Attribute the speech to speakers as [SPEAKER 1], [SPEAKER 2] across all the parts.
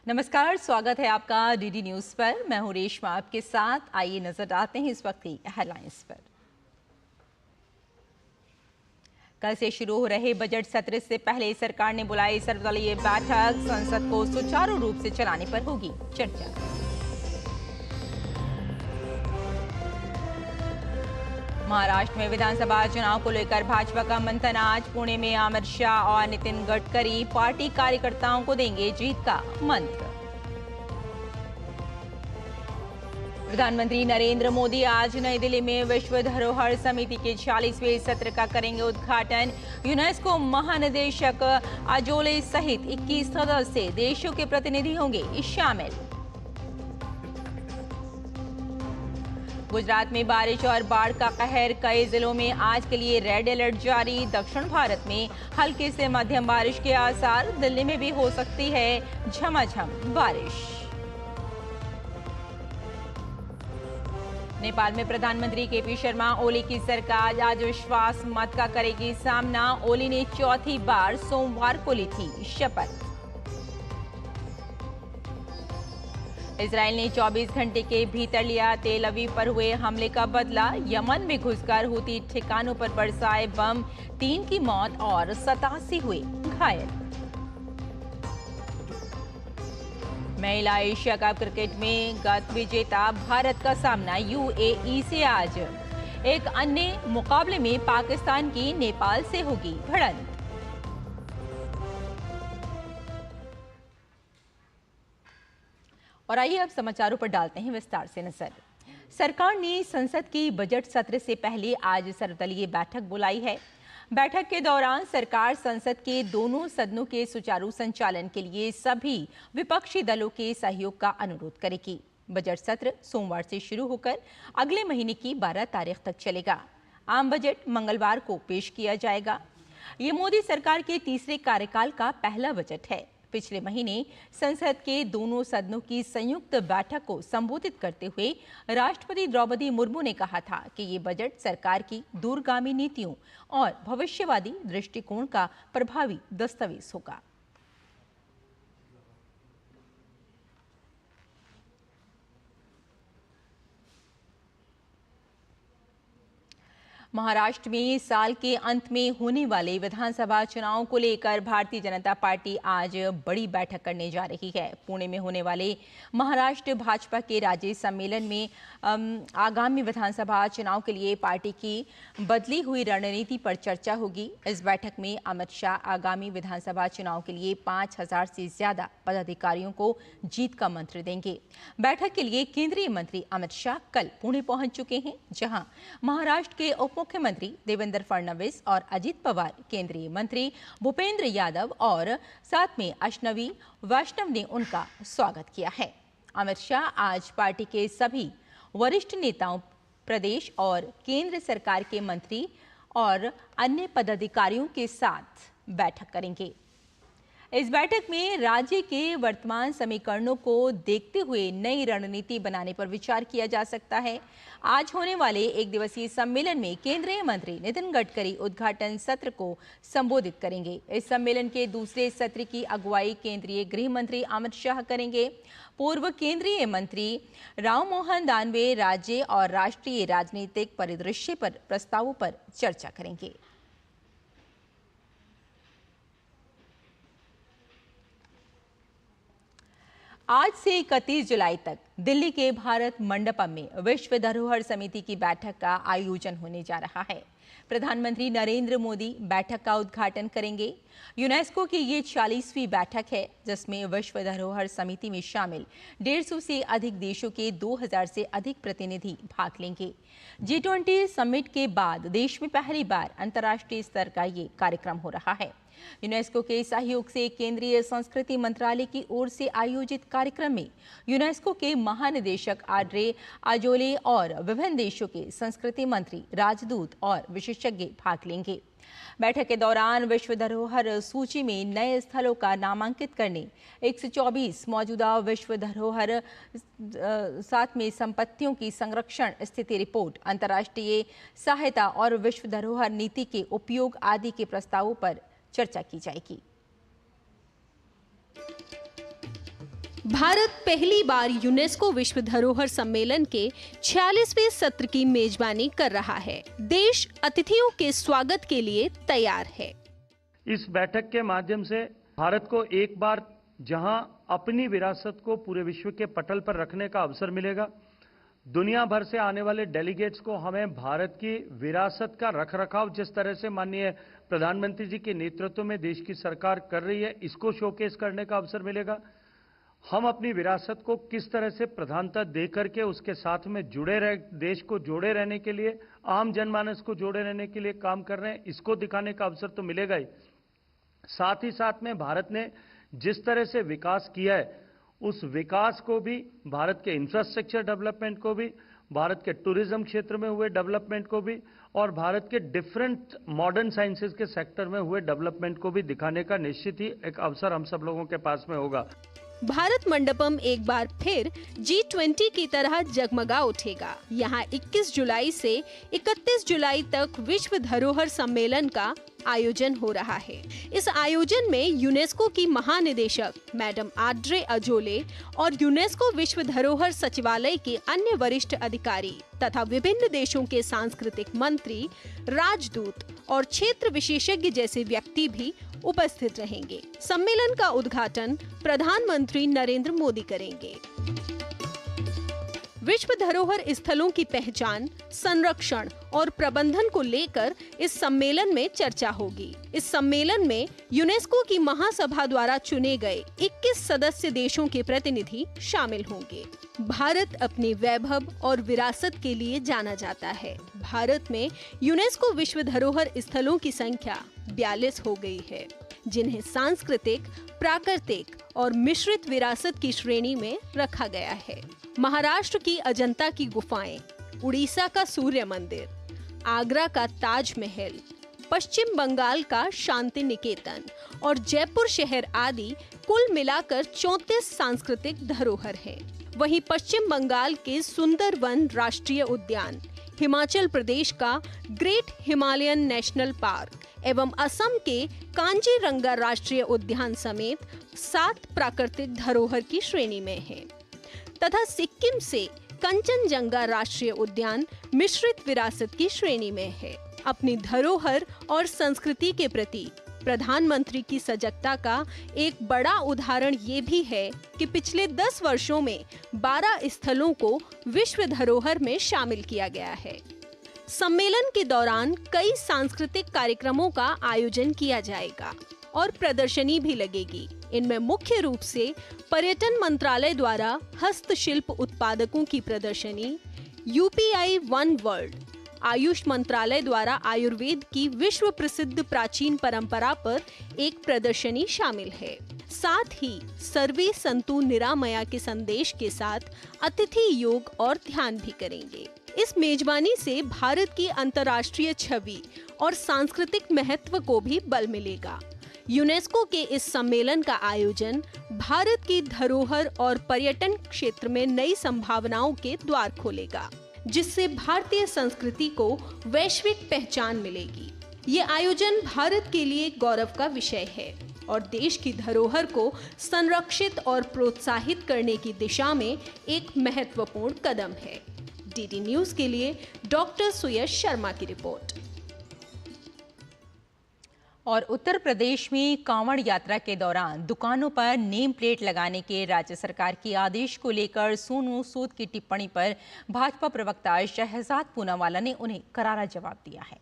[SPEAKER 1] नमस्कार, स्वागत है आपका डीडी न्यूज पर। मैं हूं रेशमा आपके साथ। आइए नजर डालते हैं इस वक्त की हेडलाइंस पर। कल से शुरू हो रहे बजट सत्र से पहले सरकार ने बुलाई सर्वदलीय बैठक। संसद को सुचारू रूप से चलाने पर होगी चर्चा। महाराष्ट्र में विधानसभा चुनाव को लेकर भाजपा का मंथन आज। पुणे में अमित शाह और नितिन गडकरी पार्टी कार्यकर्ताओं को देंगे जीत का मंत्र। प्रधानमंत्री नरेंद्र मोदी आज नई दिल्ली में विश्व धरोहर समिति के 46वें सत्र का करेंगे उद्घाटन। यूनेस्को महानिदेशक अजोले सहित 21 सदस्य देशों के प्रतिनिधि होंगे शामिल। गुजरात में बारिश और बाढ़ का कहर। कई जिलों में आज के लिए रेड अलर्ट जारी। दक्षिण भारत में हल्की से मध्यम बारिश के आसार। दिल्ली में भी हो सकती है झमाझम बारिश। नेपाल में प्रधानमंत्री केपी शर्मा ओली की सरकार आज विश्वास मत का करेगी सामना। ओली ने चौथी बार सोमवार को ली थी शपथ। इजराइल ने 24 घंटे के भीतर लिया तेल अवीव पर हुए हमले का बदला। यमन में घुसकर हुती ठिकानों पर बरसाए बम। 3 की मौत और 87 हुए घायल। महिला एशिया कप क्रिकेट में गत विजेता भारत का सामना यूएई से आज। एक अन्य मुकाबले में पाकिस्तान की नेपाल से होगी भिड़ंत। और आइए अब समाचारों पर डालते हैं विस्तार से नजर। सरकार ने संसद की बजट सत्र से पहले आज सर्वदलीय बैठक बुलाई है। बैठक के दौरान सरकार संसद के दोनों सदनों के सुचारू संचालन के लिए सभी विपक्षी दलों के सहयोग का अनुरोध करेगी। बजट सत्र सोमवार से शुरू होकर अगले महीने की 12 तारीख तक चलेगा। आम बजट मंगलवार को पेश किया जाएगा। ये मोदी सरकार के तीसरे कार्यकाल का पहला बजट है। पिछले महीने संसद के दोनों सदनों की संयुक्त बैठक को संबोधित करते हुए राष्ट्रपति द्रौपदी मुर्मू ने कहा था कि ये बजट सरकार की दूरगामी नीतियों और भविष्यवादी दृष्टिकोण का प्रभावी दस्तावेज होगा। महाराष्ट्र में साल के अंत में होने वाले विधानसभा चुनाव को लेकर भारतीय जनता पार्टी आज बड़ी बैठक करने जा रही है। पुणे में होने वाले महाराष्ट्र भाजपा के राज्य सम्मेलन में आगामी विधानसभा चुनाव के लिए पार्टी की बदली हुई रणनीति पर चर्चा होगी। इस बैठक में अमित शाह आगामी विधानसभा चुनाव के लिए 5000 से ज्यादा पदाधिकारियों को जीत का मंत्र देंगे। बैठक के लिए केंद्रीय मंत्री अमित शाह कल पुणे पहुंच चुके हैं, जहां महाराष्ट्र के उप मुख्यमंत्री देवेंद्र फडणवीस और अजित पवार, केंद्रीय मंत्री भूपेंद्र यादव और साथ में अश्विनी वैष्णव ने उनका स्वागत किया है। अमित शाह आज पार्टी के सभी वरिष्ठ नेताओं, प्रदेश और केंद्र सरकार के मंत्री और अन्य पदाधिकारियों के साथ बैठक करेंगे। इस बैठक में राज्य के वर्तमान समीकरणों को देखते हुए नई रणनीति बनाने पर विचार किया जा सकता है। आज होने वाले एक दिवसीय सम्मेलन में केंद्रीय मंत्री नितिन गडकरी उद्घाटन सत्र को संबोधित करेंगे। इस सम्मेलन के दूसरे सत्र की अगुवाई केंद्रीय गृह मंत्री अमित शाह करेंगे। पूर्व केंद्रीय मंत्री राव मोहन दानवे राज्य और राष्ट्रीय राजनीतिक परिदृश्य पर प्रस्तावों पर चर्चा करेंगे। आज से 31 जुलाई तक दिल्ली के भारत मंडपम में विश्व धरोहर समिति की बैठक का आयोजन होने जा रहा है। प्रधानमंत्री नरेंद्र मोदी बैठक का उद्घाटन करेंगे। यूनेस्को की ये 40वीं बैठक है, जिसमें विश्व धरोहर समिति में शामिल 150 से अधिक देशों के 2000 से अधिक प्रतिनिधि भाग लेंगे। G20 समिट के बाद देश में पहली बार अंतर्राष्ट्रीय स्तर का ये कार्यक्रम हो रहा है। यूनेस्को के सहयोग से केंद्रीय संस्कृति मंत्रालय की ओर से आयोजित कार्यक्रम में यूनेस्को के महानिदेशक आड्रे अजोले और विभिन्न देशों के संस्कृति मंत्री, राजदूत और विशेषज्ञ भाग लेंगे। बैठक के दौरान विश्व धरोहर सूची में नए स्थलों का नामांकित करने, 124 मौजूदा विश्व धरोहर, साथ में संपत्तियों की संरक्षण स्थिति रिपोर्ट, अंतर्राष्ट्रीय सहायता और विश्व धरोहर नीति के उपयोग आदि के प्रस्तावों पर चर्चा की जाएगी।
[SPEAKER 2] भारत पहली बार यूनेस्को विश्व धरोहर सम्मेलन के 46वें सत्र की मेजबानी कर रहा है। देश अतिथियों के स्वागत के लिए तैयार है।
[SPEAKER 3] इस बैठक के माध्यम से भारत को एक बार जहां अपनी विरासत को पूरे विश्व के पटल पर रखने का अवसर मिलेगा, दुनिया भर से आने वाले डेलीगेट्स को हमें भारत की विरासत का रखरखाव जिस तरह से माननीय प्रधानमंत्री जी के नेतृत्व में देश की सरकार कर रही है, इसको शोकेस करने का अवसर मिलेगा। हम अपनी विरासत को किस तरह से प्रधानता दे करके उसके साथ में जुड़े रह, देश को जोड़े रहने के लिए, आम जनमानस को जोड़े रहने के लिए काम कर रहे हैं, इसको दिखाने का अवसर तो मिलेगा ही। साथ ही साथ में भारत ने जिस तरह से विकास किया है, उस विकास को भी, भारत के इंफ्रास्ट्रक्चर डेवलपमेंट को भी, भारत के टूरिज्म क्षेत्र में हुए डेवलपमेंट को भी और भारत के डिफरेंट मॉडर्न साइंसेज के सेक्टर में हुए डेवलपमेंट को भी दिखाने का निश्चित ही एक अवसर हम सब लोगों के पास में होगा।
[SPEAKER 2] भारत मंडपम एक बार फिर G20 की तरह जगमगा उठेगा। यहाँ 21 जुलाई से 31 जुलाई तक विश्व धरोहर सम्मेलन का आयोजन हो रहा है। इस आयोजन में यूनेस्को की महानिदेशक मैडम आड्रे अजोले और यूनेस्को विश्व धरोहर सचिवालय के अन्य वरिष्ठ अधिकारी तथा विभिन्न देशों के सांस्कृतिक मंत्री, राजदूत और क्षेत्र विशेषज्ञ जैसे व्यक्ति भी उपस्थित रहेंगे। सम्मेलन का उद्घाटन प्रधानमंत्री नरेंद्र मोदी करेंगे। विश्व धरोहर स्थलों की पहचान, संरक्षण और प्रबंधन को लेकर इस सम्मेलन में चर्चा होगी। इस सम्मेलन में यूनेस्को की महासभा द्वारा चुने गए 21 सदस्य देशों के प्रतिनिधि शामिल होंगे। भारत अपने वैभव और विरासत के लिए जाना जाता है। भारत में यूनेस्को विश्व धरोहर स्थलों की संख्या 42 हो गई है, जिन्हें सांस्कृतिक, प्राकृतिक और मिश्रित विरासत की श्रेणी में रखा गया है। महाराष्ट्र की अजंता की गुफाएं, उड़ीसा का सूर्य मंदिर, आगरा का ताजमहल, पश्चिम बंगाल का शांति निकेतन और जयपुर शहर आदि कुल मिलाकर 34 सांस्कृतिक धरोहर हैं। वहीं पश्चिम बंगाल के सुंदरवन राष्ट्रीय उद्यान, हिमाचल प्रदेश का ग्रेट हिमालयन नेशनल पार्क एवं असम के कांजीरंगा राष्ट्रीय उद्यान समेत 7 प्राकृतिक धरोहर की श्रेणी में है तथा सिक्किम से कंचनजंगा राष्ट्रीय उद्यान मिश्रित विरासत की श्रेणी में है। अपनी धरोहर और संस्कृति के प्रति प्रधानमंत्री की सजगता का एक बड़ा उदाहरण ये भी है कि पिछले 10 वर्षों में 12 स्थलों को विश्व धरोहर में शामिल किया गया है। सम्मेलन के दौरान कई सांस्कृतिक कार्यक्रमों का आयोजन किया जाएगा और प्रदर्शनी भी लगेगी। इनमें मुख्य रूप से पर्यटन मंत्रालय द्वारा हस्तशिल्प उत्पादकों की प्रदर्शनी, UPI वन वर्ल्ड, आयुष मंत्रालय द्वारा आयुर्वेद की विश्व प्रसिद्ध प्राचीन परंपरा पर एक प्रदर्शनी शामिल है। साथ ही सर्वे संतु निरामया के संदेश के साथ अतिथि योग और ध्यान भी करेंगे। इस मेजबानी से भारत की अंतर्राष्ट्रीय छवि और सांस्कृतिक महत्व को भी बल मिलेगा। यूनेस्को के इस सम्मेलन का आयोजन भारत की धरोहर और पर्यटन क्षेत्र में नई संभावनाओं के द्वार खोलेगा, जिससे भारतीय संस्कृति को वैश्विक पहचान मिलेगी। ये आयोजन भारत के लिए गौरव का विषय है और देश की धरोहर को संरक्षित और प्रोत्साहित करने की दिशा में एक महत्वपूर्ण कदम है। DD न्यूज के लिए डॉक्टर सुयश शर्मा की रिपोर्ट।
[SPEAKER 1] और उत्तर प्रदेश में कांवड़ यात्रा के दौरान दुकानों पर नेम प्लेट लगाने के राज्य सरकार के आदेश को लेकर सोनू सूद की टिप्पणी पर भाजपा प्रवक्ता शहजाद पूनावाला ने उन्हें करारा जवाब दिया है।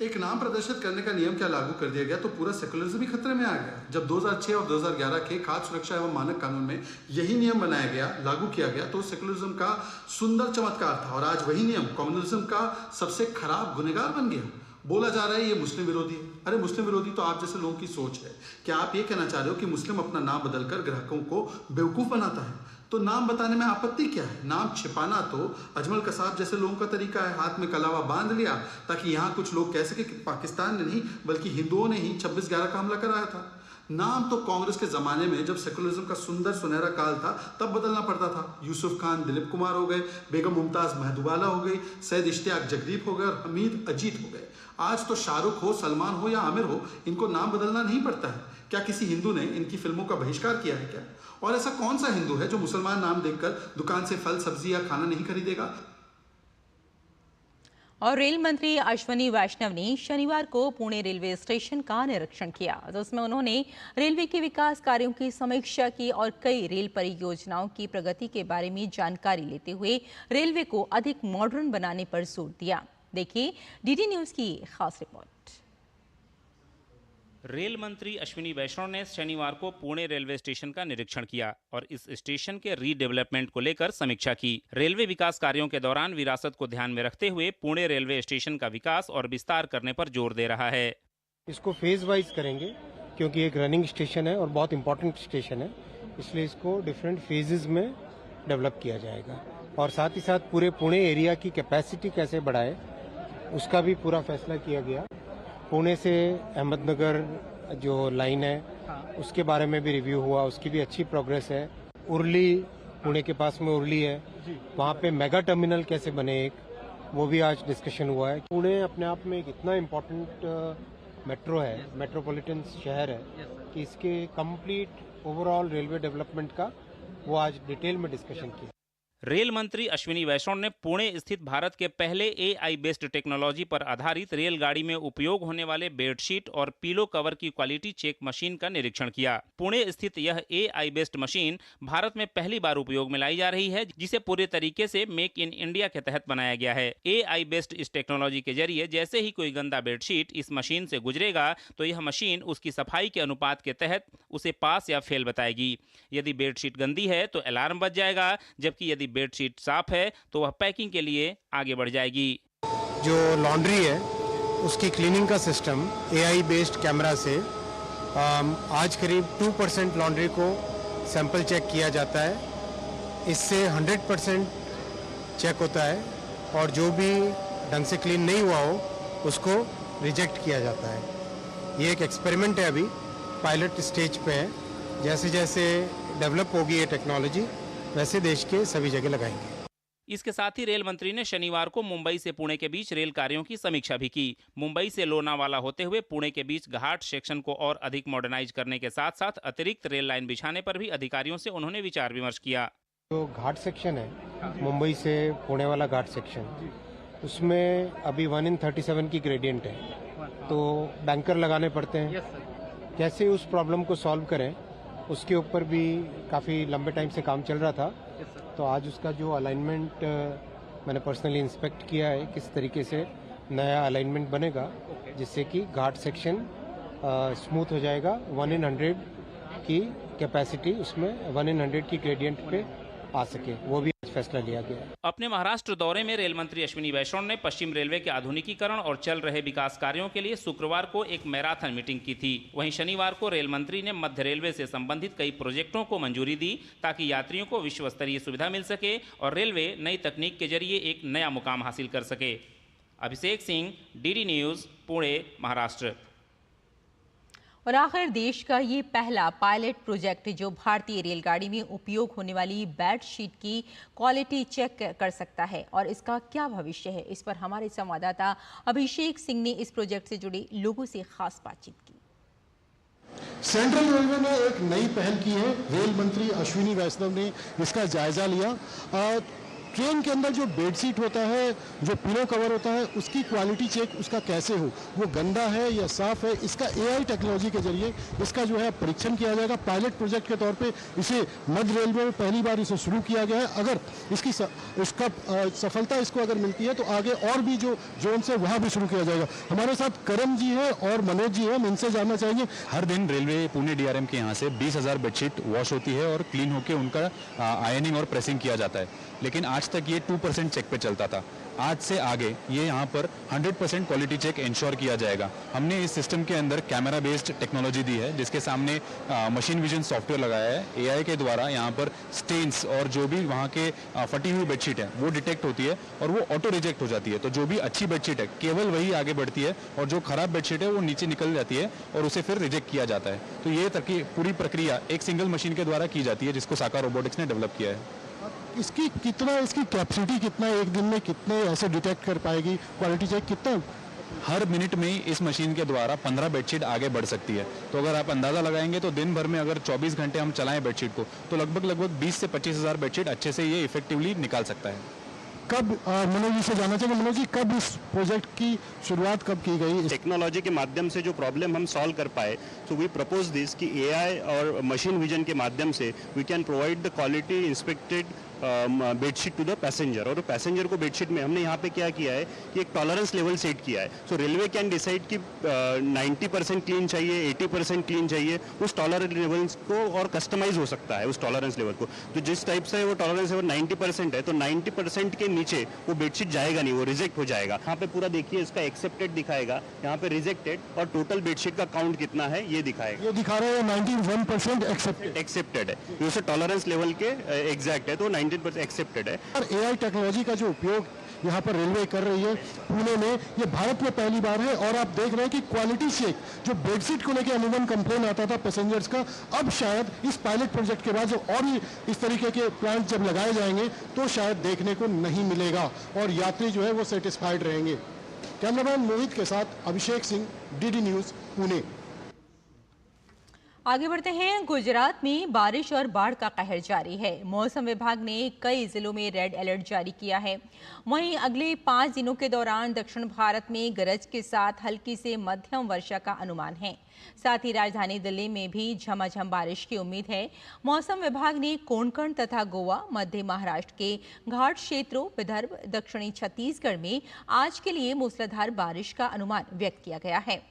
[SPEAKER 4] एक नाम प्रदर्शित करने का नियम क्या लागू कर दिया गया तो पूरा सेकुलरिज्म भी खतरे में आ गया। जब 2006 और 2011 के खाद्य सुरक्षा एवं मानक कानून में यही नियम बनाया गया, लागू किया गया, तो सेकुलरिज्म का सुंदर चमत्कार था और आज वही नियम कम्युनलिज्म का सबसे खराब गुनहगार बन गया। बोला जा रहा है ये मुस्लिम विरोधी है। अरे मुस्लिम विरोधी तो आप जैसे लोगों की सोच है। क्या आप ये कहना चाह रहे हो कि मुस्लिम अपना नाम बदलकर ग्राहकों को बेवकूफ़ बनाता है? तो नाम बताने में आपत्ति क्या है? नाम छिपाना तो अजमल कसाब जैसे लोगों का तरीका है। हाथ में कलावा बांध लिया ताकि यहाँ कुछ लोग कह सके कि पाकिस्तान ने नहीं बल्कि हिंदुओं ने ही 26/11 का हमला कराया था। नाम तो कांग्रेस के ज़माने में जब सेकुलरिज्म का सुंदर सुनहरा काल था तब बदलना पड़ता था। यूसुफ खान दिलीप कुमार हो गए, बेगम मुमताज़ महदूबाला हो गई, सैयद इश्तियाक जगदीप हो गए और हमीद अजीत हो गए। आज तो शाहरुख हो, सलमान हो या आमिर हो, इनको नाम बदलना नहीं पड़ता है। क्या किसी हिंदू ने इनकी फिल्मों का बहिष्कार किया है क्या? और ऐसा कौन सा हिंदू है जो मुसलमान नाम देखकर दुकान से फल सब्जी या खाना नहीं खरीदेगा?
[SPEAKER 1] और रेल मंत्री अश्विनी वैष्णव ने शनिवार को पुणे रेलवे स्टेशन का निरीक्षण किया, तो उसमें उन्होंने रेलवे के विकास कार्यों की समीक्षा की और कई रेल परियोजनाओं की प्रगति के बारे में जानकारी लेते हुए रेलवे को अधिक मॉडर्न बनाने पर जोर दिया। देखिए डीडी न्यूज की खास रिपोर्ट।
[SPEAKER 5] रेल मंत्री अश्विनी वैष्णव ने शनिवार को पुणे रेलवे स्टेशन का निरीक्षण किया और इस स्टेशन के रीडेवलपमेंट को लेकर समीक्षा की। रेलवे विकास कार्यों के दौरान विरासत को ध्यान में रखते हुए पुणे रेलवे स्टेशन का विकास और विस्तार करने पर जोर दे रहा है।
[SPEAKER 6] इसको फेज वाइज करेंगे क्योंकि एक रनिंग स्टेशन है और बहुत इंपॉर्टेंट स्टेशन है, इसलिए इसको डिफरेंट फेजेस में डेवलप किया जाएगा। और साथ ही साथ पूरे पुणे एरिया की कैपेसिटी कैसे बढ़ाए उसका भी पूरा फैसला किया गया। पुणे से अहमदनगर जो लाइन है उसके बारे में भी रिव्यू हुआ, उसकी भी अच्छी प्रोग्रेस है। उरली, पुणे के पास में उरली है, वहाँ पे मेगा टर्मिनल कैसे बने एक, वो भी आज डिस्कशन हुआ है। पुणे अपने आप में एक इतना इम्पोर्टेंट मेट्रो है, मेट्रोपॉलिटन शहर है कि इसके कंप्लीट ओवरऑल रेलवे डेवलपमेंट का वो आज डिटेल में डिस्कशन किया।
[SPEAKER 5] रेल मंत्री अश्विनी वैष्णव ने पुणे स्थित भारत के पहले एआई बेस्ड टेक्नोलॉजी पर आधारित रेलगाड़ी में उपयोग होने वाले बेडशीट और पीलो कवर की क्वालिटी चेक मशीन का निरीक्षण किया। पुणे स्थित यह एआई बेस्ड मशीन भारत में पहली बार उपयोग में लाई जा रही है, जिसे पूरे तरीके से मेक इन इंडिया के तहत बनाया गया है। एआई बेस्ड इस टेक्नोलॉजी के जरिए जैसे ही कोई गंदा बेडशीट इस मशीन से गुजरेगा तो यह मशीन उसकी सफाई के अनुपात के तहत उसे पास या फेल बताएगी। यदि बेडशीट गंदी है तो अलार्म बज जाएगा, जबकि यदि बेडशीट साफ है तो वह पैकिंग के लिए आगे बढ़ जाएगी।
[SPEAKER 6] जो लॉन्ड्री है उसकी क्लीनिंग का सिस्टम एआई बेस्ड कैमरा से आज करीब 2% लॉन्ड्री को सैंपल चेक किया जाता है। इससे 100% चेक होता है और जो भी ढंग से क्लीन नहीं हुआ हो उसको रिजेक्ट किया जाता है। ये एक एक्सपेरिमेंट है, अभी पायलट स्टेज पे है। जैसे जैसे डेवलप होगी ये टेक्नोलॉजी वैसे देश के सभी जगह लगाएंगे।
[SPEAKER 5] इसके साथ ही रेल मंत्री ने शनिवार को मुंबई से पुणे के बीच रेल कार्यों की समीक्षा भी की। मुंबई से लोनावाला होते हुए पुणे के बीच घाट सेक्शन को और अधिक मॉडर्नाइज करने के साथ साथ अतिरिक्त रेल लाइन बिछाने पर भी अधिकारियों से उन्होंने विचार विमर्श किया।
[SPEAKER 6] जो घाट सेक्शन है मुंबई से पुणे वाला घाट सेक्शन, उसमें अभी 1/37 की ग्रेडियंट है, तो बैंकर लगाने पड़ते हैं। कैसे उस प्रॉब्लम को सॉल्व करें उसके ऊपर भी काफ़ी लंबे टाइम से काम चल रहा था। तो आज उसका जो अलाइनमेंट मैंने पर्सनली इंस्पेक्ट किया है, किस तरीके से नया अलाइनमेंट बनेगा जिससे कि घाट सेक्शन स्मूथ हो जाएगा। 1/100 की कैपेसिटी उसमें 1/100 की ग्रेडियंट पे आ सके, वो भी फैसला लिया गया।
[SPEAKER 5] अपने महाराष्ट्र दौरे में रेल मंत्री अश्विनी वैष्णव ने पश्चिम रेलवे के आधुनिकीकरण और चल रहे विकास कार्यों के लिए शुक्रवार को एक मैराथन मीटिंग की थी। वहीं शनिवार को रेल मंत्री ने मध्य रेलवे से संबंधित कई प्रोजेक्टों को मंजूरी दी ताकि यात्रियों को विश्व स्तरीय सुविधा मिल सके और रेलवे नई तकनीक के जरिए एक नया मुकाम हासिल कर सके। Abhishek Singh, DD news, Pune, Maharashtra.
[SPEAKER 1] और आखिर देश का ये पहला पायलट प्रोजेक्ट जो भारतीय रेलगाड़ी में उपयोग होने वाली बेडशीट की क्वालिटी चेक कर सकता है और इसका क्या भविष्य है, इस पर हमारे संवाददाता अभिषेक सिंह ने इस प्रोजेक्ट से जुड़े लोगों से खास बातचीत की।
[SPEAKER 7] सेंट्रल रेलवे ने एक नई पहल की है। रेल मंत्री अश्विनी वैष्णव ने इसका जायजा लिया। ट्रेन के अंदर जो बेडशीट होता है, जो पिलो कवर होता है, उसकी क्वालिटी चेक उसका कैसे हो, वो गंदा है या साफ है, इसका एआई टेक्नोलॉजी के जरिए इसका जो है परीक्षण किया जाएगा। पायलट प्रोजेक्ट के तौर पे इसे मध्य रेलवे में पहली बार इसे शुरू किया गया है। अगर इसका सफलता इसको अगर मिलती है तो आगे और भी जो जोन है वहाँ भी शुरू किया जाएगा। हमारे साथ करम जी है और मनोज जी है, हम इनसे जानना चाहेंगे।
[SPEAKER 8] हर दिन रेलवे पुणे डीआरएम के यहाँ से 20,000 बेडशीट वॉश होती है और क्लीन होकर उनका आयनिंग और प्रेसिंग किया जाता है, लेकिन आज आज तक ये 2% चेक पे चलता था। आज से आगे ये यहाँ पर 100% क्वालिटी चेक इंश्योर किया जाएगा। हमने इस सिस्टम के अंदर कैमरा बेस्ड टेक्नोलॉजी दी है, जिसके सामने मशीन विजन सॉफ्टवेयर लगाया है। एआई के द्वारा यहाँ पर स्टेन्स और जो भी वहाँ के फटी हुई बेडशीट है वो डिटेक्ट होती है और वो ऑटो रिजेक्ट हो जाती है। तो जो भी अच्छी बेडशीट है केवल वही आगे बढ़ती है और जो खराब बेडशीट है वो नीचे निकल जाती है और उसे फिर रिजेक्ट किया जाता है। तो ये पूरी प्रक्रिया एक सिंगल मशीन के द्वारा की जाती है, जिसको साका रोबोटिक्स ने डेवलप किया है।
[SPEAKER 7] इसकी कैपेसिटी कितना, एक दिन में कितने ऐसे डिटेक्ट कर पाएगी, क्वालिटी चेक कितना?
[SPEAKER 8] हर मिनट में इस मशीन के द्वारा 15 बेडशीट आगे बढ़ सकती है। तो अगर आप अंदाजा लगाएंगे तो दिन भर में अगर 24 घंटे हम चलाएं बेडशीट को तो लगभग 20 से 25 हज़ार बेडशीट अच्छे से ये इफेक्टिवली निकाल सकता है।
[SPEAKER 7] कब, मनोज जी से जानना चाहिए, मनोज जी कब इस प्रोजेक्ट की शुरुआत कब की गई?
[SPEAKER 9] टेक्नोलॉजी के माध्यम से जो प्रॉब्लम हम सॉल्व कर पाए, तो वी प्रपोज दिस कि एआई और मशीन विजन के माध्यम से we can provide the quality inspected bedsheet to the passenger. और पैसेंजर को बेडशीट में हमने यहाँ पे क्या किया है कि एक टॉलरेंस लेवल सेट किया है। सो रेलवे कैन डिसाइड कि 90% क्लीन चाहिए, 80% क्लीन चाहिए, उस टॉलरेंस लेवल को और कस्टमाइज हो सकता है उस टॉलरेंस लेवल को। तो जिस टाइप से वो टॉलरेंस लेवल 90% है तो 90% के नीचे वो बेडशीट जाएगा नहीं, वो रिजेक्ट हो जाएगा। यहाँ पे पूरा देखिए इसका एक्सेप्टेड दिखाएगा, यहाँ पे रिजेक्टेड और टोटल बेडशीट का काउंट कितना है ये दिखाएगा।
[SPEAKER 7] ये दिखा रहे हैं 91%
[SPEAKER 9] एक्सेप्टेड है, ये टॉलरेंस लेवल के एग्जैक्ट है, तो 90% एक्सेप्टेड है।
[SPEAKER 7] और एआई टेक्नोलॉजी का जो उपयोग यहाँ पर रेलवे कर रही है पुणे में, ये भारत में पहली बार है। और आप देख रहे हैं कि क्वालिटी चेक, जो बेडशीट को लेकर अमूमन कंप्लेन आता था पैसेंजर्स का, अब शायद इस पायलट प्रोजेक्ट के बाद जो और भी इस तरीके के प्लांट जब लगाए जाएंगे तो शायद देखने को नहीं मिलेगा और यात्री जो है वो सेटिस्फाइड रहेंगे। कैमरामैन मोहित के साथ अभिषेक सिंह, डीडी न्यूज, पुणे।
[SPEAKER 1] आगे बढ़ते हैं। गुजरात में बारिश और बाढ़ का कहर जारी है। मौसम विभाग ने कई जिलों में रेड अलर्ट जारी किया है। वहीं अगले 5 दिनों के दौरान दक्षिण भारत में गरज के साथ हल्की से मध्यम वर्षा का अनुमान है। साथ ही राजधानी दिल्ली में भी झमाझम बारिश की उम्मीद है। मौसम विभाग ने कोंकण तथा गोवा, मध्य महाराष्ट्र के घाट क्षेत्रों, विदर्भ, दक्षिणी छत्तीसगढ़ में आज के लिए मूसलाधार बारिश का अनुमान व्यक्त किया गया है।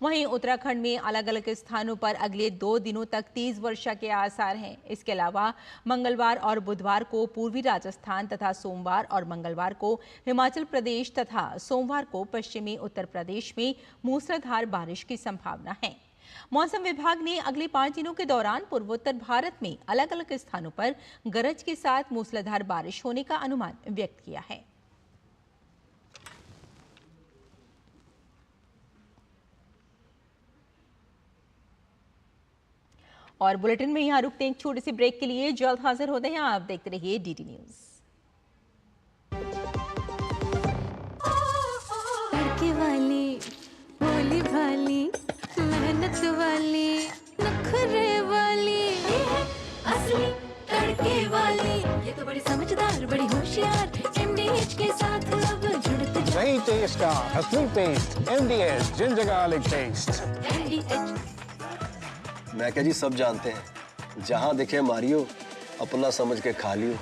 [SPEAKER 1] वहीं उत्तराखंड में अलग अलग स्थानों पर अगले 2 दिनों तक तेज वर्षा के आसार हैं। इसके अलावा मंगलवार और बुधवार को पूर्वी राजस्थान तथा सोमवार और मंगलवार को हिमाचल प्रदेश तथा सोमवार को पश्चिमी उत्तर प्रदेश में मूसलाधार बारिश की संभावना है। मौसम विभाग ने अगले 5 दिनों के दौरान पूर्वोत्तर भारत में अलग अलग स्थानों पर गरज के साथ मूसलाधार बारिश होने का अनुमान व्यक्त किया है। और बुलेटिन में यहाँ रुकते हैं एक छोटे से ब्रेक के लिए। जल्द हाजिर होते हैं, आप देखते रहिए डीडी न्यूज।
[SPEAKER 10] तड़के वाली, भोली भाली, मेहनत वाली, नखरे वाली, ये है असली तड़के वाली। ये तो बड़ी समझदार, बड़ी होशियार, MDH के साथ अब जुड़ते जा।
[SPEAKER 11] नई टेस्ट का असली taste, MDH ginger garlic taste.
[SPEAKER 10] MDH
[SPEAKER 12] मैं क्या जी, सब जानते हैं, जहां दिखे मारियो, अपना समझ के खा लियो।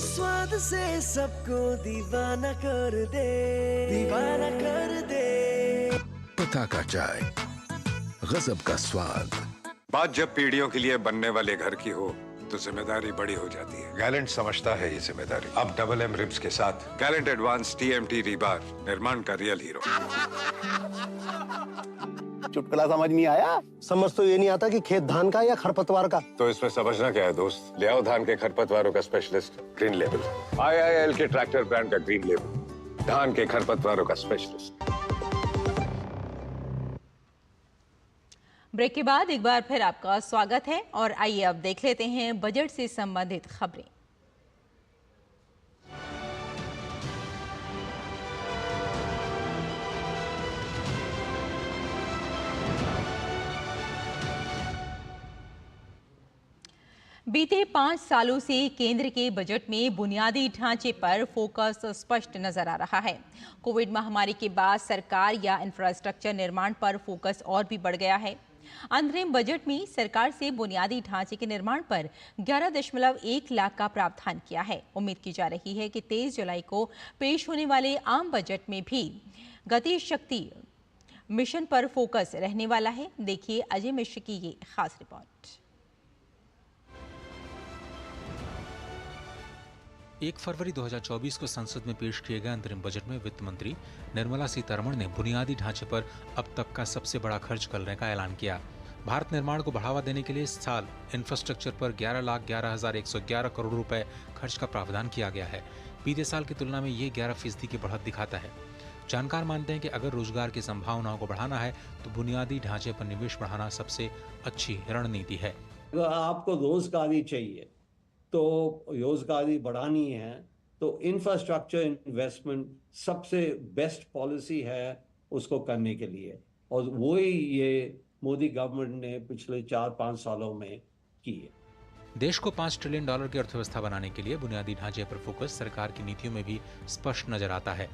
[SPEAKER 13] स्वाद से सबको दीवाना कर दे, दीवाना कर दे।
[SPEAKER 14] पता का चाय, गजब का स्वाद।
[SPEAKER 15] बात जब पीढ़ियों के लिए बनने वाले घर की हो तो जिम्मेदारी बड़ी हो जाती है। गैलेंट समझता है ये जिम्मेदारी। अब डबल M रिब्स के साथ गैलेंट एडवांस TMT रीबार, निर्माण का रियल हीरो।
[SPEAKER 11] चुटकुला समझ नहीं आया? समझ तो ये नहीं आता कि खेत धान का या खरपतवार का।
[SPEAKER 15] तो इसमें समझना क्या है दोस्त? ले आओ धान के खरपतवारों का स्पेशलिस्ट ग्रीन लेबल। IIL के ट्रैक्टर ब्रांड का ग्रीन लेबल, धान के खरपतवारों का स्पेशलिस्ट।
[SPEAKER 1] ब्रेक के बाद एक बार फिर आपका स्वागत है और आइए अब देख लेते हैं बजट से संबंधित खबरें। बीते 5 सालों से केंद्र के बजट में बुनियादी ढांचे पर फोकस स्पष्ट नजर आ रहा है। कोविड महामारी के बाद सरकार या इंफ्रास्ट्रक्चर निर्माण पर फोकस और भी बढ़ गया है। अंतरिम बजट में सरकार से बुनियादी ढांचे के निर्माण पर 11.1 लाख का प्रावधान किया है। उम्मीद की जा रही है कि 23 जुलाई को पेश होने वाले आम बजट में भी गति शक्ति मिशन पर फोकस रहने वाला है। देखिए अजय मिश्र की ये खास रिपोर्ट।
[SPEAKER 16] 1 फरवरी 2024 को संसद में पेश किए गए अंतरिम बजट में वित्त मंत्री निर्मला सीतारमण ने बुनियादी ढांचे पर अब तक का सबसे बड़ा खर्च करने का ऐलान किया। भारत निर्माण को बढ़ावा देने के लिए इस साल इंफ्रास्ट्रक्चर पर 11,11,111 करोड़ रुपए खर्च का प्रावधान किया गया है। बीते साल की तुलना में ये 11% की बढ़त दिखाता है। जानकार मानते हैं कि अगर रोजगार की संभावनाओं को बढ़ाना है तो बुनियादी ढांचे पर निवेश बढ़ाना सबसे अच्छी रणनीति है।
[SPEAKER 17] अगर आपको रोजगारी चाहिए तो रोजगारी बढ़ानी है तो इंफ्रास्ट्रक्चर इन्वेस्टमेंट सबसे बेस्ट पॉलिसी है उसको करने के लिए, और वही ये मोदी गवर्नमेंट ने पिछले 4-5 सालों में की है।
[SPEAKER 16] देश को $5 ट्रिलियन की अर्थव्यवस्था बनाने के लिए बुनियादी ढांचे पर फोकस सरकार की नीतियों में भी स्पष्ट नजर आता है।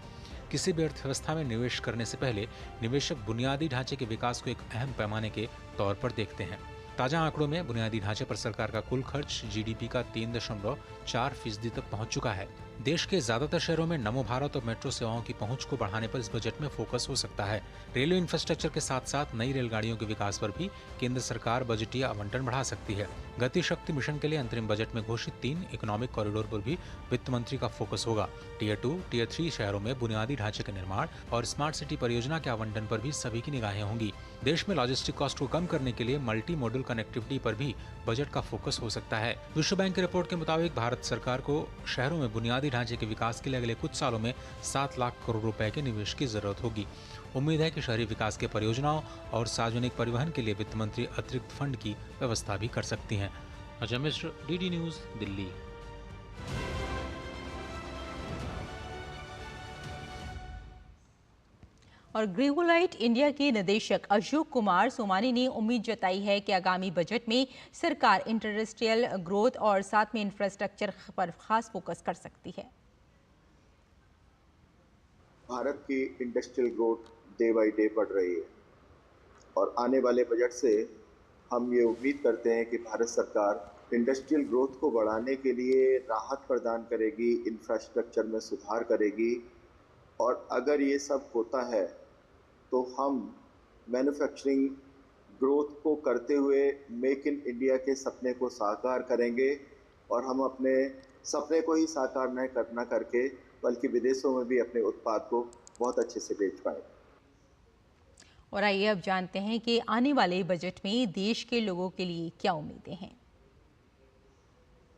[SPEAKER 16] किसी भी अर्थव्यवस्था में निवेश करने से पहले निवेशक बुनियादी ढांचे के विकास को एक अहम पैमाने के तौर पर देखते हैं। ताजा आंकड़ों में बुनियादी ढांचे पर सरकार का कुल खर्च जीडीपी का 3.4% तक पहुंच चुका है। देश के ज्यादातर शहरों में नमो भारत और मेट्रो सेवाओं की पहुंच को बढ़ाने पर इस बजट में फोकस हो सकता है। रेलवे इंफ्रास्ट्रक्चर के साथ साथ नई रेलगाड़ियों के विकास पर भी केंद्र सरकार बजटीय आवंटन बढ़ा सकती है। गति शक्ति मिशन के लिए अंतरिम बजट में घोषित 3 इकोनॉमिक कॉरिडोर पर भी वित्त मंत्री का फोकस होगा। टियर 2, टियर 3 शहरों में बुनियादी ढांचे के निर्माण और स्मार्ट सिटी परियोजना के आवंटन पर भी सभी की निगाहें होंगी। देश में लॉजिस्टिक कॉस्ट को कम करने के लिए मल्टी मॉडल कनेक्टिविटी पर भी बजट का फोकस हो सकता है। विश्व बैंक की रिपोर्ट के मुताबिक भारत सरकार को शहरों में बुनियादी ढांचे के विकास के लिए अगले कुछ सालों में 7 लाख करोड़ रुपए के निवेश की जरूरत होगी। उम्मीद है कि शहरी विकास के परियोजनाओं और सार्वजनिक परिवहन के लिए वित्त मंत्री अतिरिक्त फंड की व्यवस्था भी कर सकती हैं। Ajay Mishra, DD news, Delhi.
[SPEAKER 1] और ग्रीवोलाइट इंडिया के निदेशक अशोक कुमार सोमानी ने उम्मीद जताई है कि आगामी बजट में सरकार इंडस्ट्रियल ग्रोथ और साथ में इंफ्रास्ट्रक्चर पर खास फोकस कर सकती है।
[SPEAKER 18] भारत की industrial growth day by day बढ़ रही है और आने वाले बजट से हम ये उम्मीद करते हैं कि भारत सरकार इंडस्ट्रियल ग्रोथ को बढ़ाने के लिए राहत प्रदान करेगी, इंफ्रास्ट्रक्चर में सुधार करेगी, और अगर ये सब होता है तो हम मैन्युफैक्चरिंग ग्रोथ को करते हुए मेक इन इंडिया के सपने को साकार करेंगे, और हम अपने सपने को ही साकार न करके बल्कि विदेशों में भी अपने उत्पाद को बहुत अच्छे से बेच पाए।
[SPEAKER 1] और आइए अब जानते हैं कि आने वाले बजट में देश के लोगों के लिए क्या उम्मीदें हैं।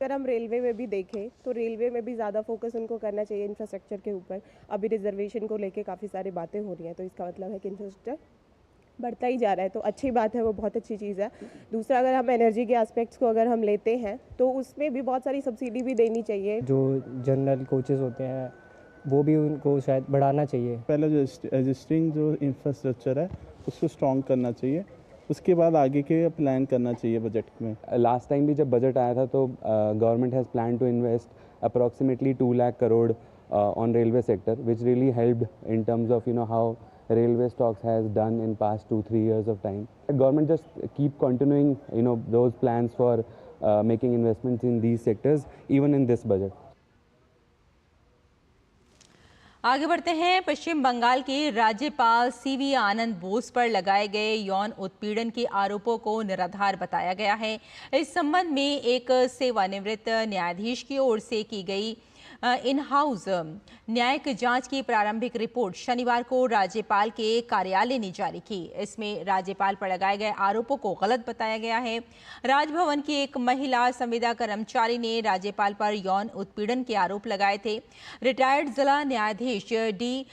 [SPEAKER 19] अगर हम रेलवे में भी देखें तो रेलवे में भी ज़्यादा फोकस उनको करना चाहिए इंफ्रास्ट्रक्चर के ऊपर। अभी रिजर्वेशन को लेके काफ़ी सारी बातें हो रही हैं, तो इसका मतलब है कि इंफ्रास्ट्रक्चर बढ़ता ही जा रहा है, तो अच्छी बात है, वो बहुत अच्छी चीज़ है। दूसरा, अगर हम एनर्जी के एस्पेक्ट्स को अगर हम लेते हैं तो उसमें भी बहुत सारी सब्सिडी भी देनी चाहिए।
[SPEAKER 20] जो जनरल कोचेज़ होते हैं वो भी उनको शायद बढ़ाना चाहिए।
[SPEAKER 21] पहले जो एग्जिस्टिंग जो इंफ्रास्ट्रक्चर है उसको स्ट्रॉन्ग करना चाहिए, उसके बाद आगे के प्लान करना चाहिए बजट में।
[SPEAKER 22] लास्ट टाइम भी जब बजट आया था तो government has plan to invest approximately 2 lakh crore on railway sector, which really helped in terms of how railway stocks has done in past 2-3 years of time. The government just keep continuing those plans for making investments in these sectors even in this budget.
[SPEAKER 1] आगे बढ़ते हैं। पश्चिम बंगाल के राज्यपाल CV आनंद बोस पर लगाए गए यौन उत्पीड़न के आरोपों को निराधार बताया गया है। इस संबंध में एक सेवानिवृत्त न्यायाधीश की ओर से की गई इन हाउस न्यायिक जांच की प्रारंभिक रिपोर्ट शनिवार को राज्यपाल के कार्यालय ने जारी की। इसमें राज्यपाल पर लगाए गए आरोपों को गलत बताया गया है। राजभवन की एक महिला संविदा कर्मचारी ने राज्यपाल पर यौन उत्पीड़न के आरोप लगाए थे। रिटायर्ड जिला न्यायाधीश डी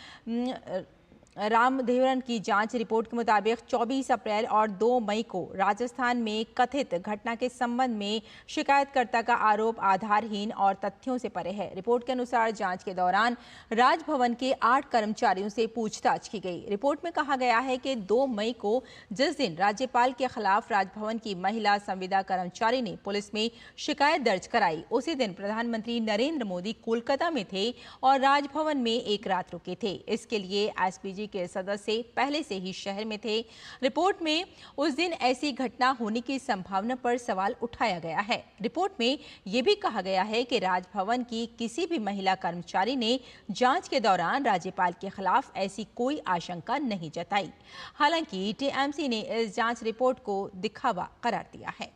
[SPEAKER 1] रामदेवरन की जांच रिपोर्ट के मुताबिक 24 अप्रैल और 2 मई को राजस्थान में कथित घटना के संबंध में शिकायतकर्ता का आरोप आधारहीन और तथ्यों से परे है। रिपोर्ट के अनुसार जांच के दौरान राजभवन के 8 कर्मचारियों से पूछताछ की गई। रिपोर्ट में कहा गया है कि 2 मई को जिस दिन राज्यपाल के खिलाफ राजभवन की महिला संविदा कर्मचारी ने पुलिस में शिकायत दर्ज कराई, उसी दिन प्रधानमंत्री नरेंद्र मोदी कोलकाता में थे और राजभवन में एक रात रुके थे। इसके लिए एसपीजी के सदस्य पहले से ही शहर में थे। रिपोर्ट में उस दिन ऐसी घटना होने की संभावना पर सवाल उठाया गया है। रिपोर्ट में यह भी कहा गया है कि राजभवन की किसी भी महिला कर्मचारी ने जांच के दौरान राज्यपाल के खिलाफ ऐसी कोई आशंका नहीं जताई। हालांकि टीएमसी ने इस जांच रिपोर्ट को दिखावा करार दिया है।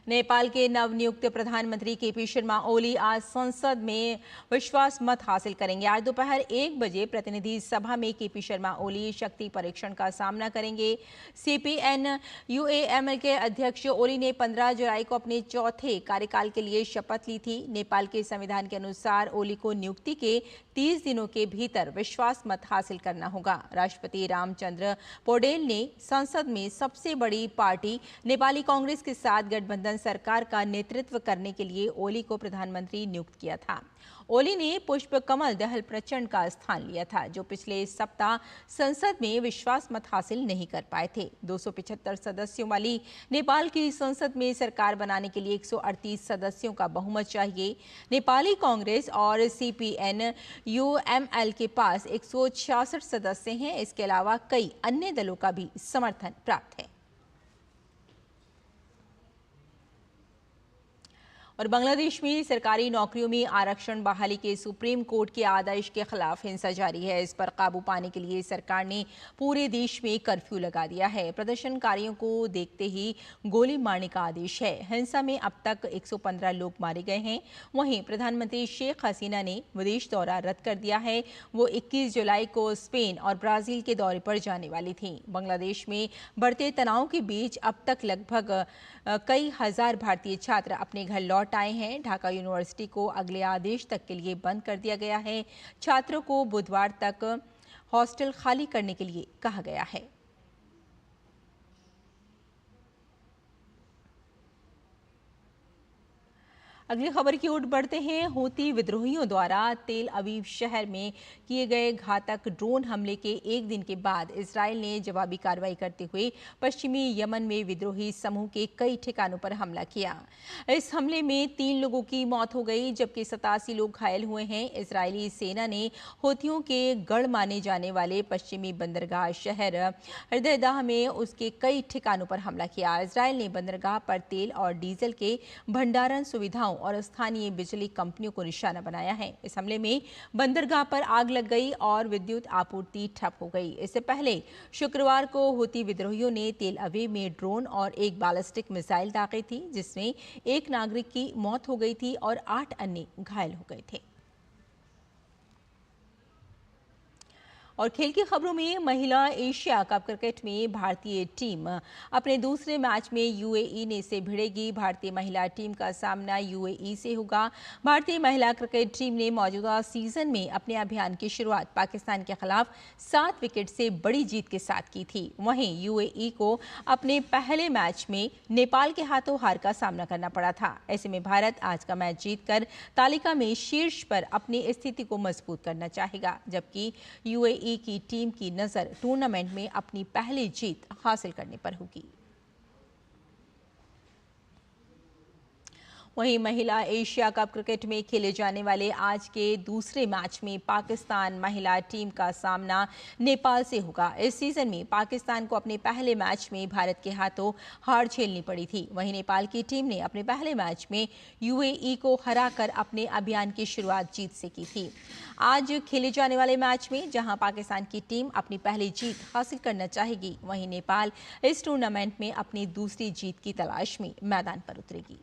[SPEAKER 1] नेपाल के नवनियुक्त प्रधानमंत्री केपी शर्मा ओली आज संसद में विश्वास मत हासिल करेंगे। आज दोपहर 1 बजे प्रतिनिधि सभा में केपी शर्मा ओली शक्ति परीक्षण का सामना करेंगे। सीपीएन यूएमएल के अध्यक्ष ओली ने 15 जुलाई को अपने चौथे कार्यकाल के लिए शपथ ली थी। नेपाल के संविधान के अनुसार ओली को नियुक्ति के 30 दिनों के भीतर विश्वास मत हासिल करना होगा। राष्ट्रपति रामचंद्र पौडेल ने संसद में सबसे बड़ी पार्टी नेपाली कांग्रेस के साथ गठबंधन सरकार का नेतृत्व करने के लिए ओली को प्रधानमंत्री नियुक्त किया था। ओली ने पुष्प कमल दहल प्रचंड का स्थान लिया था, जो पिछले सप्ताह संसद में विश्वास मत हासिल नहीं कर पाए थे। 275 सदस्यों वाली नेपाल की संसद में सरकार बनाने के लिए 138 सदस्यों का बहुमत चाहिए। नेपाली कांग्रेस और सीपीएन यूएमएल के पास 166 सदस्य हैं। इसके अलावा कई अन्य दलों का भी समर्थन प्राप्त है। और बांग्लादेश में सरकारी नौकरियों में आरक्षण बहाली के सुप्रीम कोर्ट के आदेश के खिलाफ हिंसा जारी है। इस पर काबू पाने के लिए सरकार ने पूरे देश में कर्फ्यू लगा दिया है। प्रदर्शनकारियों को देखते ही गोली मारने का आदेश है। हिंसा में अब तक 115 लोग मारे गए हैं। वहीं प्रधानमंत्री शेख हसीना ने विदेश दौरा रद्द कर दिया है। वो 21 जुलाई को स्पेन और ब्राजील के दौरे पर जाने वाली थी। बांग्लादेश में बढ़ते तनाव के बीच अब तक लगभग कई हजार भारतीय छात्र अपने घर लौट आए हैं। ढाका यूनिवर्सिटी को अगले आदेश तक के लिए बंद कर दिया गया है। छात्रों को बुधवार तक हॉस्टल खाली करने के लिए कहा गया है। अगली खबर की ओर बढ़ते हैं। हूती विद्रोहियों द्वारा तेल अवीव शहर में किए गए घातक ड्रोन हमले के एक दिन के बाद इजराइल ने जवाबी कार्रवाई करते हुए पश्चिमी यमन में विद्रोही समूह के कई ठिकानों पर हमला किया। इस हमले में 3 लोगों की मौत हो गई, जबकि 87 लोग घायल हुए हैं। इजरायली सेना ने हूतियों के गढ़ माने जाने वाले पश्चिमी बंदरगाह शहर हृदयदाह में उसके कई ठिकानों पर हमला किया। इजराइल ने बंदरगाह पर तेल और डीजल के भंडारण सुविधाओं और स्थानीय बिजली कंपनियों को निशाना बनाया है। इस हमले में बंदरगाह पर आग लग गई और विद्युत आपूर्ति ठप हो गई। इससे पहले शुक्रवार को हूती विद्रोहियों ने तेल अवीव में ड्रोन और एक बैलिस्टिक मिसाइल दागे थी, जिसमें एक नागरिक की मौत हो गई थी और 8 अन्य घायल हो गए थे। और खेल की खबरों में महिला एशिया कप क्रिकेट में भारतीय टीम अपने दूसरे मैच में यूएई से भिड़ेगी। भारतीय महिला टीम का सामना यूएई से होगा। भारतीय महिला क्रिकेट टीम ने मौजूदा सीजन में अपने अभियान की शुरुआत पाकिस्तान के खिलाफ 7 विकेट से बड़ी जीत के साथ की थी। वहीं यूएई को अपने पहले मैच में नेपाल के हाथों हार का सामना करना पड़ा था। ऐसे में भारत आज का मैच जीतकर तालिका में शीर्ष पर अपनी स्थिति को मजबूत करना चाहेगा, जबकि यूएई की टीम की नजर टूर्नामेंट में अपनी पहली जीत हासिल करने पर होगी। वहीं महिला एशिया कप क्रिकेट में खेले जाने वाले आज के दूसरे मैच में पाकिस्तान महिला टीम का सामना नेपाल से होगा। इस सीजन में पाकिस्तान को अपने पहले मैच में भारत के हाथों हार झेलनी पड़ी थी। वहीं नेपाल की टीम ने अपने पहले मैच में यूएई को हराकर अपने अभियान की शुरुआत जीत से की थी। आज खेले जाने वाले मैच में जहां पाकिस्तान की टीम अपनी पहली जीत हासिल करना चाहेगी, वहीं नेपाल इस टूर्नामेंट में अपनी दूसरी जीत की तलाश में मैदान पर उतरेगी।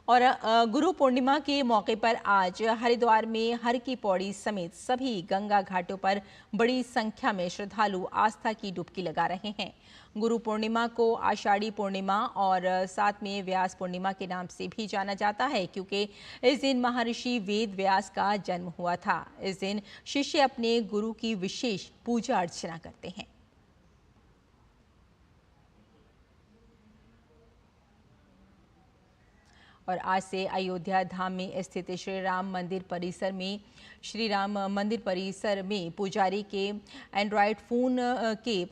[SPEAKER 1] और गुरु पूर्णिमा के मौके पर आज हरिद्वार में हर की पौड़ी समेत सभी गंगा घाटों पर बड़ी संख्या में श्रद्धालु आस्था की डुबकी लगा रहे हैं। गुरु पूर्णिमा को आषाढ़ी पूर्णिमा और साथ में व्यास पूर्णिमा के नाम से भी जाना जाता है, क्योंकि इस दिन महर्षि वेद व्यास का जन्म हुआ था। इस दिन शिष्य अपने गुरु की विशेष पूजा अर्चना करते हैं। और आज से अयोध्या धाम में स्थित श्री राम मंदिर परिसर में पुजारी के एंड्रॉयड फोन के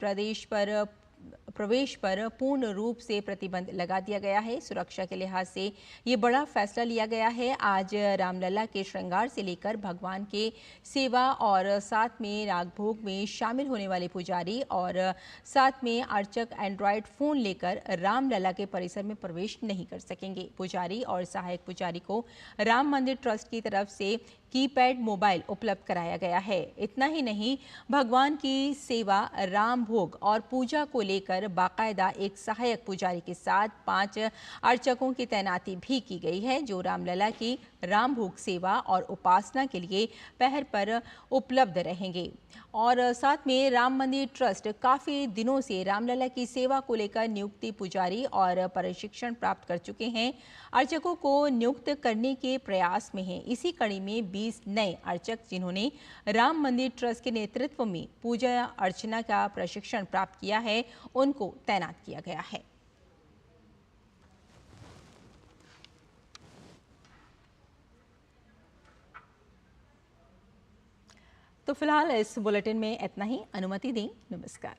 [SPEAKER 1] प्रवेश पर पूर्ण रूप से प्रतिबंध लगा दिया गया है। सुरक्षा के लिहाज से ये बड़ा फैसला लिया गया है। आज रामलला के श्रृंगार से लेकर भगवान के सेवा और साथ में रागभोग में शामिल होने वाले पुजारी और साथ में अर्चक एंड्रॉयड फ़ोन लेकर रामलला के परिसर में प्रवेश नहीं कर सकेंगे। पुजारी और सहायक पुजारी को राम मंदिर ट्रस्ट की तरफ से कीपैड मोबाइल उपलब्ध कराया गया है। इतना ही नहीं, भगवान की सेवा, राम भोग और पूजा को लेकर बाकायदा एक सहायक पुजारी के साथ 5 अर्चकों की तैनाती भी की गई है, जो रामलला की राम भोग सेवा और उपासना के लिए पहर पर उपलब्ध रहेंगे। और साथ में राम मंदिर ट्रस्ट काफ़ी दिनों से रामलला की सेवा को लेकर नियुक्ति पुजारी और प्रशिक्षण प्राप्त कर चुके हैं। अर्चकों को नियुक्त करने के प्रयास में हैं। इसी कड़ी में 20 नए अर्चक, जिन्होंने राम मंदिर ट्रस्ट के नेतृत्व में पूजा अर्चना का प्रशिक्षण प्राप्त किया है, उनको तैनात किया गया है। तो फिलहाल इस बुलेटिन में इतना ही। अनुमति दें। नमस्कार।